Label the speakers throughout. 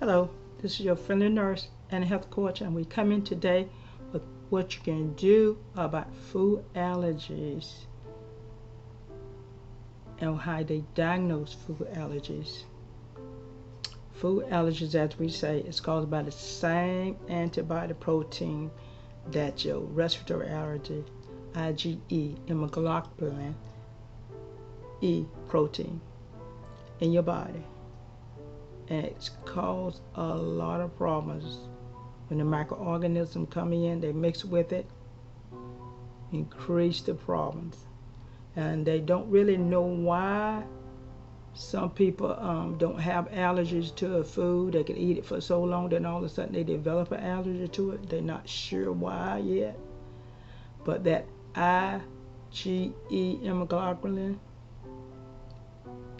Speaker 1: Hello, this is your friendly nurse and health coach, and we come in today with what you can do about food allergies and how they diagnose food allergies. Food allergies, as we say, is caused by the same antibody protein that your respiratory allergy, IgE, immunoglobulin E protein in your body. And it's caused a lot of problems. When the microorganisms come in, they mix with it, increase the problems. And they don't really know why. Some people don't have allergies to a food. They can eat it for so long, then all of a sudden they develop an allergy to it. They're not sure why yet. But that IgE immunoglobulin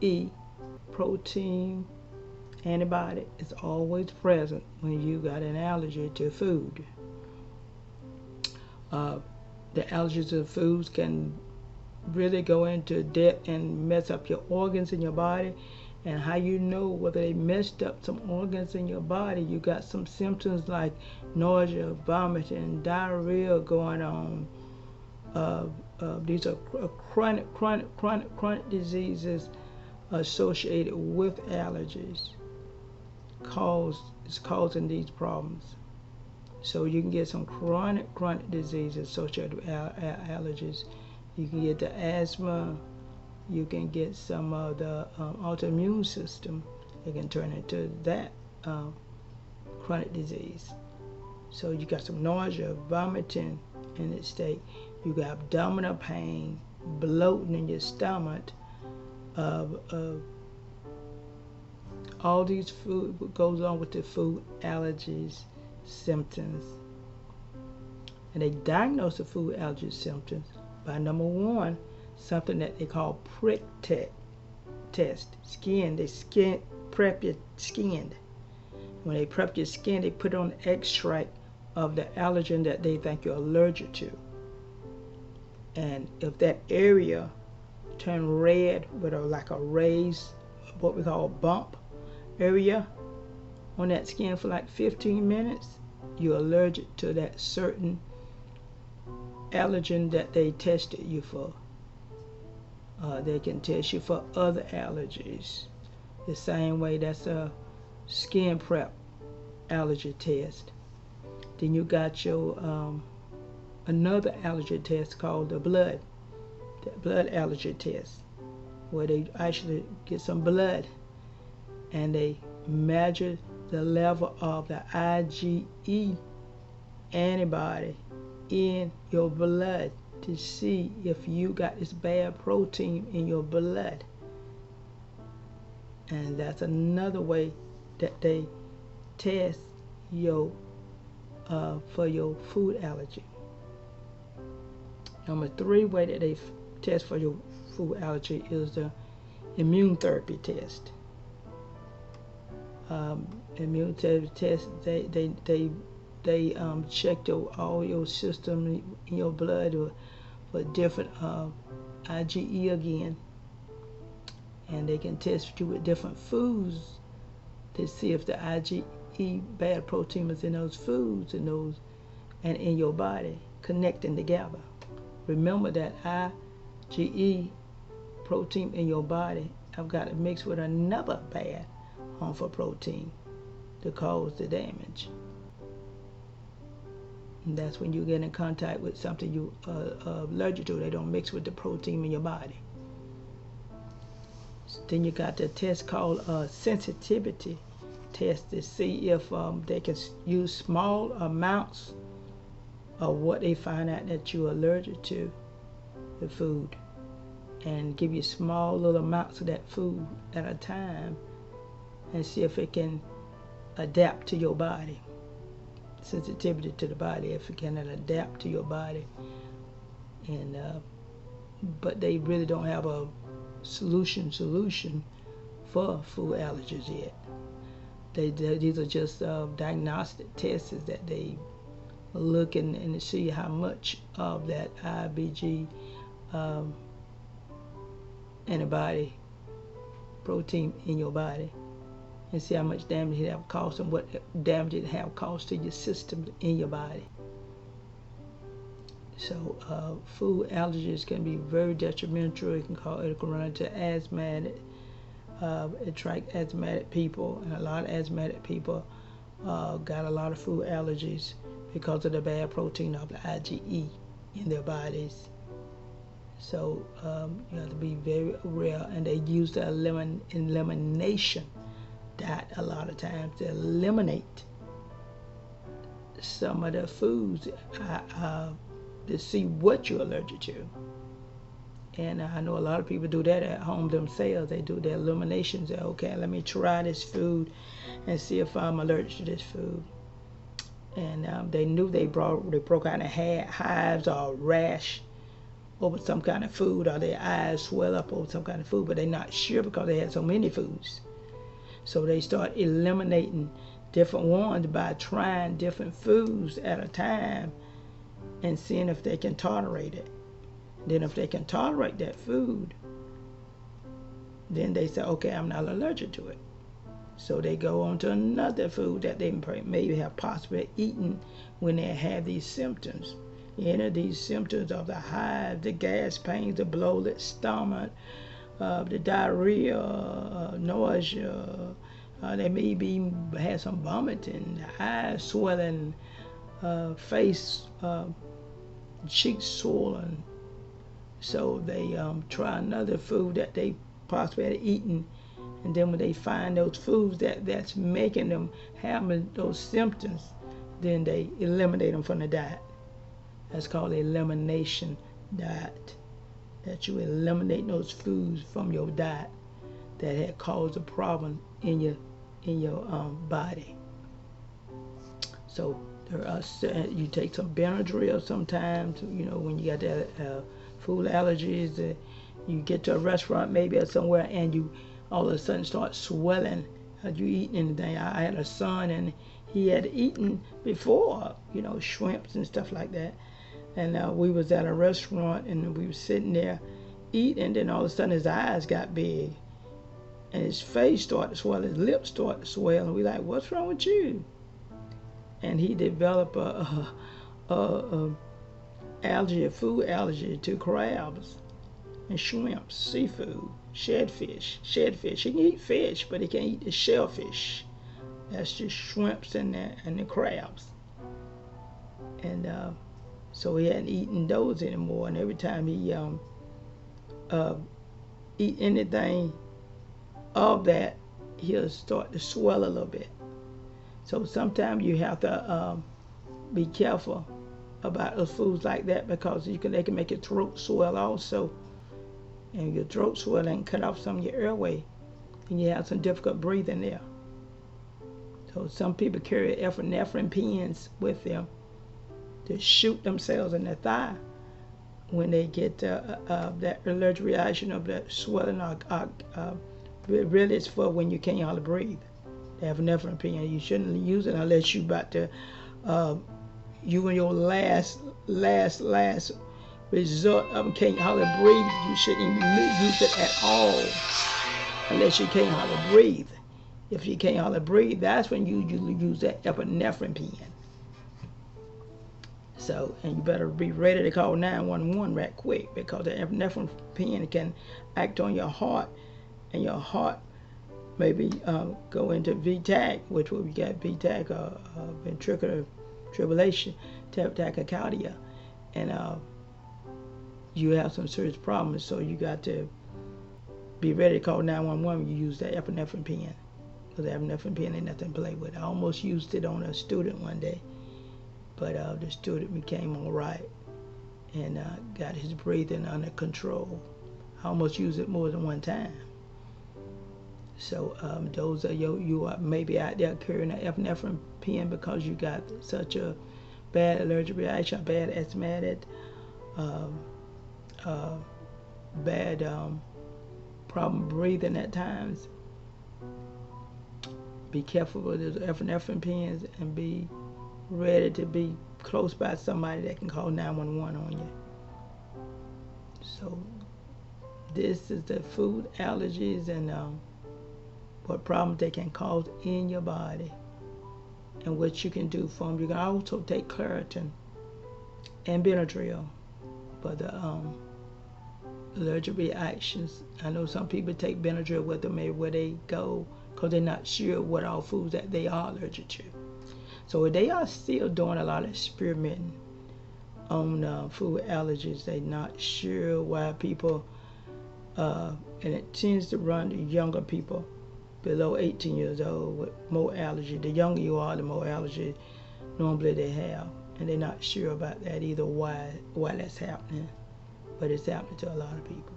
Speaker 1: E protein antibody is always present when you got an allergy to food. The allergies to foods can really go into depth and mess up your organs in your body. And how you know whether they messed up some organs in your body, you got some symptoms like nausea, vomiting, diarrhea going on. These are chronic diseases associated with allergies. Is causing these problems. So you can get some chronic diseases associated with allergies. You can get the asthma. You can get some of the autoimmune system. It can turn into that chronic disease. So you got some nausea, vomiting in its state. You got abdominal pain, bloating in your stomach. All these food goes on with the food allergies symptoms. And they diagnose the food allergy symptoms by number one, something that they call prick test. They prep your skin. When they prep your skin, they put on the extract of the allergen that they think you're allergic to. And if that area turn red with like a raised, what we call a bump area on that skin for like 15 minutes, you're allergic to that certain allergen that they tested you for. They can test you for other allergies. The same way that's a skin prep allergy test. Then you got your another allergy test called the blood allergy test, where they actually get some blood and they measure the level of the IgE antibody in your blood to see if you got this bad protein in your blood. And that's another way that they test your for your food allergy. Number three way that they test for your food allergy is the immune therapy test. Immune therapy test, they check all your system in your blood for different IgE again, and they can test you with different foods to see if the IgE bad protein is in those foods and in your body connecting together. Remember that IgE protein in your body have got to mix with another bad harmful protein to cause the damage. And that's when you get in contact with something you are allergic to. They don't mix with the protein in your body. Then you got the test called sensitivity test to see if they can use small amounts of what they find out that you're allergic to, the food, and give you small little amounts of that food at a time and see if it can adapt to your body. Sensitivity to the body, if it can adapt to your body. And but they really don't have a solution for food allergies yet. These are just diagnostic tests that they look and see how much of that IgE antibody protein in your body and see how much damage it have caused and what damage it have caused to your system in your body. So food allergies can be very detrimental. It can run into asthmatic, attract asthmatic people, and a lot of asthmatic people got a lot of food allergies because of the bad protein of the IgE in their bodies. So you have to be very aware, and they use the elimination diet a lot of times to eliminate some of the foods to see what you're allergic to. And I know a lot of people do that at home themselves. They do their eliminations. Say, okay, let me try this food and see if I'm allergic to this food. And they knew they broke out in hives or rash over some kind of food, or their eyes swell up over some kind of food, but they're not sure because they had so many foods. So they start eliminating different ones by trying different foods at a time and seeing if they can tolerate it. Then if they can tolerate that food, then they say, okay, I'm not allergic to it. So they go on to another food that they maybe have possibly eaten when they have these symptoms. Any of these symptoms of the hives, the gas pains, the bloated stomach, the diarrhea, nausea, they maybe have some vomiting, the eyes swelling, face, cheeks swollen. So they try another food that they possibly had eaten, and then when they find those foods that's making them have those symptoms, then they eliminate them from the diet. That's called the elimination diet. That you eliminate those foods from your diet that had caused a problem in your body. So there are you take some Benadryl sometimes. You know, when you got that food allergies, you get to a restaurant maybe or somewhere, and you all of a sudden start swelling. You eating anything? I had a son, and he had eaten before, shrimps and stuff like that. And we was at a restaurant, and we were sitting there eating, and then all of a sudden his eyes got big, and his face started to swell, his lips started to swell, and we like, what's wrong with you? And he developed a food allergy to crabs and shrimps, seafood, shellfish. He can eat fish, but he can't eat the shellfish. That's just shrimps and the crabs. And so he hadn't eaten those anymore. And every time he eat anything of that, he'll start to swell a little bit. So sometimes you have to be careful about those foods like that, because they can make your throat swell also. And your throat swell and cut off some of your airway, and you have some difficult breathing there. So some people carry epinephrine pens with them to shoot themselves in the thigh when they get that allergic reaction of that swelling. Really, it's for when you can't hardly breathe. They have epinephrine pen. You shouldn't use it unless you about to you in your last resort of can't hardly breathe. You shouldn't even use it at all unless you can't hardly breathe. If you can't hardly breathe, that's when you usually use that epinephrine pen. So, and you better be ready to call 911 right quick, because the epinephrine pen can act on your heart, and your heart maybe go into VTAC, which we got VTAC, ventricular fibrillation, tachycardia, and you have some serious problems. So you got to be ready to call 911 when you use that epinephrine pen, because the epinephrine pen ain't nothing to play with. I almost used it on a student one day, but the student became all right and got his breathing under control. I almost used it more than one time. So those are you are maybe out there carrying an epinephrine pen because you got such a bad allergic reaction, bad asthmatic, bad problem breathing at times. Be careful with those epinephrine pens, and be ready to be close by somebody that can call 911 on you. So this is the food allergies, and what problems they can cause in your body and what you can do for them. You can also take Claritin and Benadryl for the allergic reactions. I know some people take Benadryl with them everywhere they go because they're not sure what all foods that they are allergic to. So they are still doing a lot of experimenting on food allergies. They're not sure why people, and it tends to run to younger people below 18 years old with more allergy. The younger you are, the more allergy normally they have. And they're not sure about that either, why that's happening. But it's happening to a lot of people.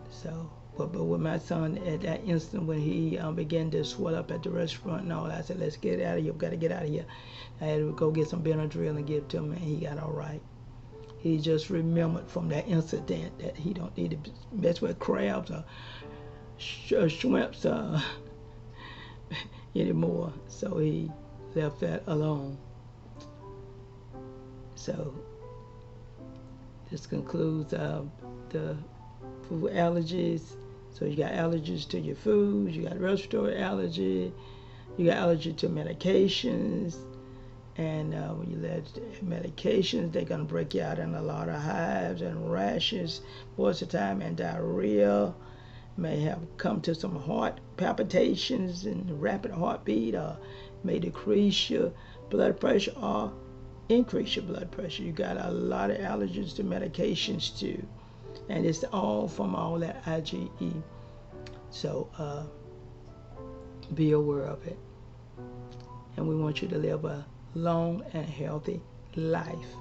Speaker 1: So, but with my son, at that instant when he began to swell up at the restaurant and all, I said, let's get out of here. We've got to get out of here. I had to go get some Benadryl and give it to him, and he got all right. He just remembered from that incident that he don't need to mess with crabs or shrimps anymore. So he left that alone. So this concludes the food allergies. So you got allergies to your foods, you got respiratory allergy, you got allergy to medications, and when you let medications, they're gonna break you out in a lot of hives and rashes most of the time, and diarrhea. May have come to some heart palpitations and rapid heartbeat, or may decrease your blood pressure or increase your blood pressure. You got a lot of allergies to medications too, and it's all from all that IgE. So be aware of it, and we want you to live a long and healthy life.